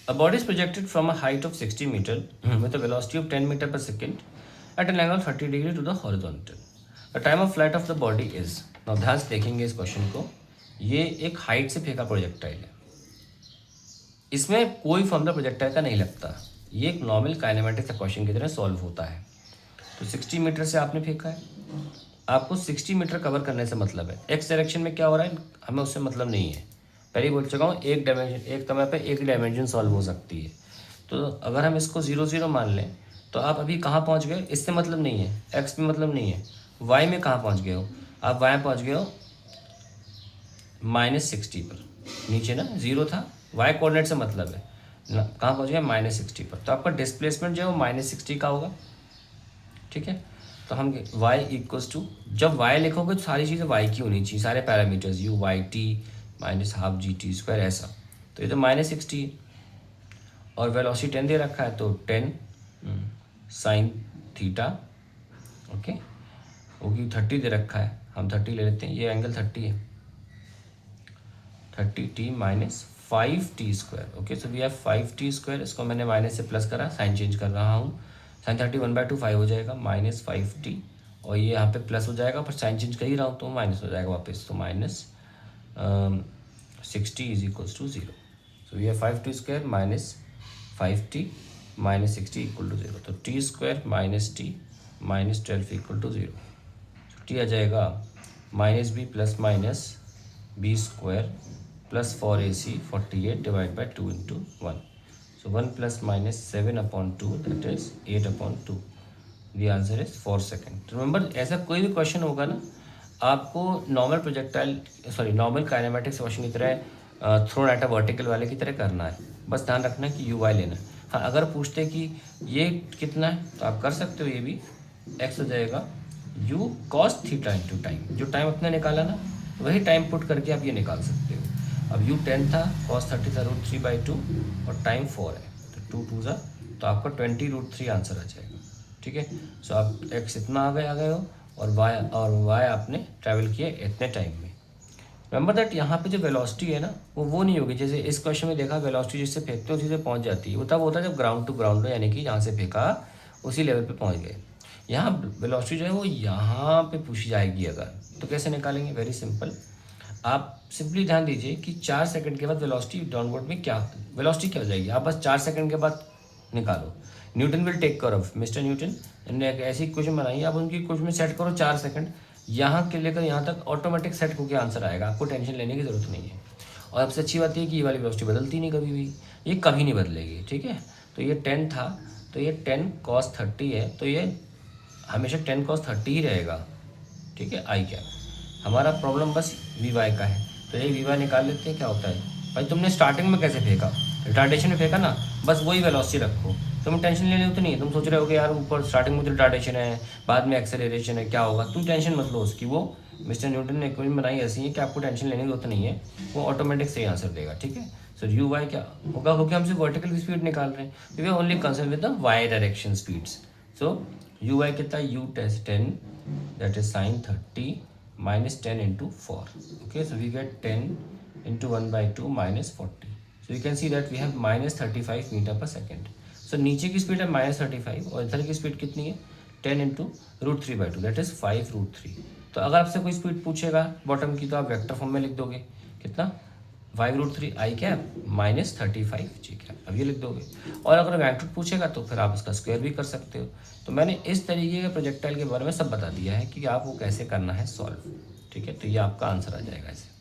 A body is projected from a height of 60 meter with a velocity of 10 meter per second at an angle 30 degree to the horizontal. The time of flight of the body is. Now ध्यान से देखेंगे इस question को. ये एक height से फेंका projectile है. इसमें कोई फॉर्मूला प्रोजेक्टाइल का नहीं लगता. ये एक नॉर्मल काइनेमेटिक्स का क्वेश्चन की तरह सॉल्व होता है. तो 60 मीटर से आपने फेंका है. आपको 60 मीटर कवर करने से मतलब है. एक्स डायरेक्शन में क्या हो रहा है हमें उससे मतलब नहीं है. पहले बोल चुका हूँ एक समय पे एक डायमेंशन सॉल्व हो सकती है. तो अगर हम इसको 0 0 मान लें तो आप अभी कहाँ पहुँच गए इससे मतलब नहीं है. एक्स में मतलब नहीं है. वाई में कहाँ पहुँच गए हो आप? वाई पहुँच गए हो -60 पर. नीचे ना 0 था. वाई कोऑर्डिनेट से मतलब है ना. कहाँ पहुँच गए -60 पर. तो आपका डिस्प्लेसमेंट जो है वो -60 का होगा. ठीक है. तो हम y इक्वल्स टू, जब y लिखोगे तो सारी चीज़ें y की होनी चाहिए. सारे parameters u y t -12 gt² ऐसा. तो ये तो -60 और वेलोसिटी 10 दे रखा है तो 10 sin थीटा. ओके. होगी 30 दे रखा है. हम 30 ले लेते हैं. ये एंगल 30 है. 30t -5t². Okay. So we have 5t². इसको मैंने माइनस से प्लस करा. साइन चेंज कर रहा हूँ. साइन 30 1/2 5 हो जाएगा -5t. और ये यहाँ पे प्लस हो जाएगा पर साइन चेंज कर ही रहा हूँ तो माइनस हो जाएगा वापस. तो -60 is equals to 0. So we have 5t² -5t -60 equal to 0. तो t² -t -12 equal to 0. t आ जाएगा -b plus -b² plus 4ac 48 divide by 2 into 1. So 1 plus minus 7/2 that is 8/2. The answer is 4 seconds. Remember ऐसा कोई भी question होगा ना आपको normal kinematics question की तरह थ्रोन एट अ वर्टिकल वाले की तरह करना है. बस ध्यान रखना है कि यू वाई लेना है. हाँ अगर पूछते कि ये कितना है तो आप कर सकते हो. ये भी एक्स हो जाएगा u cos theta into time. जो टाइम अपने निकाला ना वही टाइम पुट करके आप ये निकाल सकते हो. अब u 10 था, cos 30 था √3/2 और टाइम 4 है तो 2 2 ज़ा तो आपका 20 √3 आंसर आ जाएगा. ठीक है. सो आप x इतना आ गए हो और y आपने ट्रैवल किया इतने टाइम में. रिमेंबर दैट यहाँ पे जो वेलोसिटी है ना वो नहीं होगी. जैसे इस क्वेश्चन में देखा वेलोसिटी जिससे फेंकते हो उसी से पहुँच जाती है. वो तब होता है जब ग्राउंड टू ग्राउंड हो यानी कि जहाँ से फेंका उसी लेवल पे पहुँच गए. यहाँ वेलोसिटी जो है वो यहाँ पे पूछी जाएगी अगर तो कैसे निकालेंगे. Very simple. आप सिंपली ध्यान दीजिए कि 4 सेकंड के बाद वेलोसिटी डाउनवर्ड में वेलोसिटी क्या हो जाएगी. आप बस 4 सेकंड के बाद निकालो. Newton will take care of. Mister Newton ने एक ऐसी इक्वेशन बनाई. आप उनकी इक्वेशन में सेट करो 4 सेकंड. यहाँ के लेकर यहाँ तक ऑटोमेटिक सेट होकर आंसर आएगा. आपको टेंशन लेने की ज़रूरत नहीं है. और सबसे अच्छी बात यह कि ये वाली वेलोसिटी बदलती नहीं कभी भी. ये कभी नहीं बदलेगी. ठीक है. तो ये 10 था तो ये 10 cos 30 है तो ये हमेशा 10 cos 30 ही रहेगा. ठीक है. आई क्या हमारा प्रॉब्लम बस वी वाई का है. तो ये वी वाई निकाल लेते हैं. क्या होता है भाई तुमने स्टार्टिंग में कैसे फेंका रिटार्डेशन में फेंका ना. बस वही वेलोसिटी रखो. तुम्हें टेंशन लेने की तो नहीं. तुम सोच रहे हो कि यार ऊपर स्टार्टिंग में तो रिटार्डेशन है बाद में एक्सेलरेशन है क्या होगा. तुम टेंशन मत लो उसकी. वो मिस्टर न्यूटन ने इक्वेशन बनाई ऐसी है कि आपको टेंशन लेने की जरूरत नहीं है. वो ऑटोमेटिक सही आंसर देगा. ठीक है. सो यू वाई क्या होगा क्योंकि हम सिर्फ वर्टिकल की स्पीड निकाल रहे हैं. We are only concern with the y direction speeds. So u y कितना u test 10 that is sine 30 -10 into 4. Okay, so we get 10 into 1/2 -40. So you can see that we have -35 meter per second. So नीचे की speed है -35 और इधर की speed कितनी है 10 into √3/2 that is 5√3. तो अगर आपसे कोई स्पीड पूछेगा बॉटम की तो आप वेक्टर फॉर्म में लिख दोगे. कितना 5√3 आई कैप -35 जी कैप. अब ये लिख दोगे. और अगर मैग्नीट्यूड पूछेगा तो फिर आप उसका स्क्वायर भी कर सकते हो. तो मैंने इस तरीके के प्रोजेक्टाइल के बारे में सब बता दिया है कि आप वो कैसे करना है सॉल्व. ठीक है. तो ये आपका आंसर आ जाएगा ऐसे.